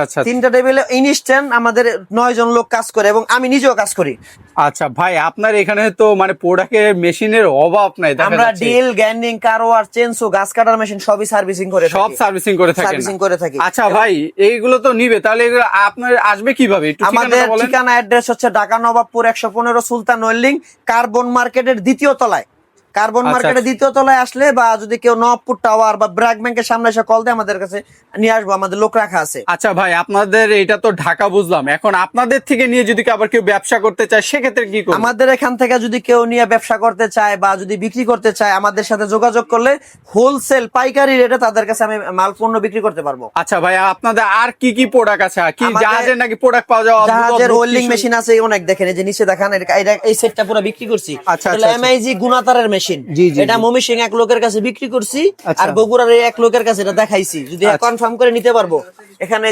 আচ্ছা 3টা টেবিলে ইনস্ট্যান্ট আমাদের 9 জন লোক কাজ করে এবং আমি নিজেও কাজ করি। আচ্ছা ভাই, আপনার এখানে তো মানে প্রোডাক্টের মেশিনের অভাব নাই দেখা আমরা যাচ্ছে। ডিল, গ্যান্ডিং, কারওয়ার, চেনসো, গাছ কাটার মেশিন সবই সার্ভিসিং করে থাকি। সব সার্ভিসিং করে থাকেন? সার্ভিসিং করে থাকি। আচ্ছা ভাই, এইগুলো তো নিবে, তাহলে এগুলো আপনার আসবে কিভাবে? একটু আমাদের ঠিকানাটা বলেন। ঠিকানা অ্যাড্রেস হচ্ছে ঢাকা নবাবপুর 115 সুলতান ওয়েল্ডিং, কার্বন মার্কেটের দ্বিতীয় তলায়। কার্বন আচ্ছা, মার্কেটের দ্বিতীয় তলায় আসলে বা যদি কেউ নবাবপুর টাওয়ার বা ব্র্যাক ব্যাংকের সামনে এসে কল দেয় আমাদের কাছে নিয়ে আসবো, আমাদের লোক রাখা আছে। আচ্ছা ভাই, আপনাদের এটা তো ঢাকা বুঝলাম, এখন আপনাদের থেকে নিয়ে যদি আবার কেউ ব্যবসা করতে চায় সেক্ষেত্রে কি করবে? আমাদের এখান থেকে যদি কেউ নিয়ে ব্যবসা করতে চায় বা যদি বিক্রি করতে চায় আমাদের সাথে যোগাযোগ করলে হোলসেল পাইকারি রেটে তাদের কাছে আমি মাল পণ্য বিক্রি করতে পারবো। আচ্ছা ভাই, আপনাদের আর কি কি প্রোডাক্ট আছে? কি আমাদের জাহাজের নাকি প্রোডাক্ট পাওয়া যাওয়া? জাহাজের ওয়েল্ডিং মেশিন আছে অনেক, দেখেন এই যে নিচে দেখান, এই সেটটা পুরো বিক্রি করছি। আচ্ছা, এটা আচ্ছা। MiG গুণাতারের machine. জি, জি, এটা জি। মমিসিং এক লোকের কাছে বিক্রি করছি আচ্ছা। আর বগুড়ার এক লোকের কাছে এটা দেখাইছি, যদি আচ্ছা। কনফার্ম করে নিতে পারবো। এখানে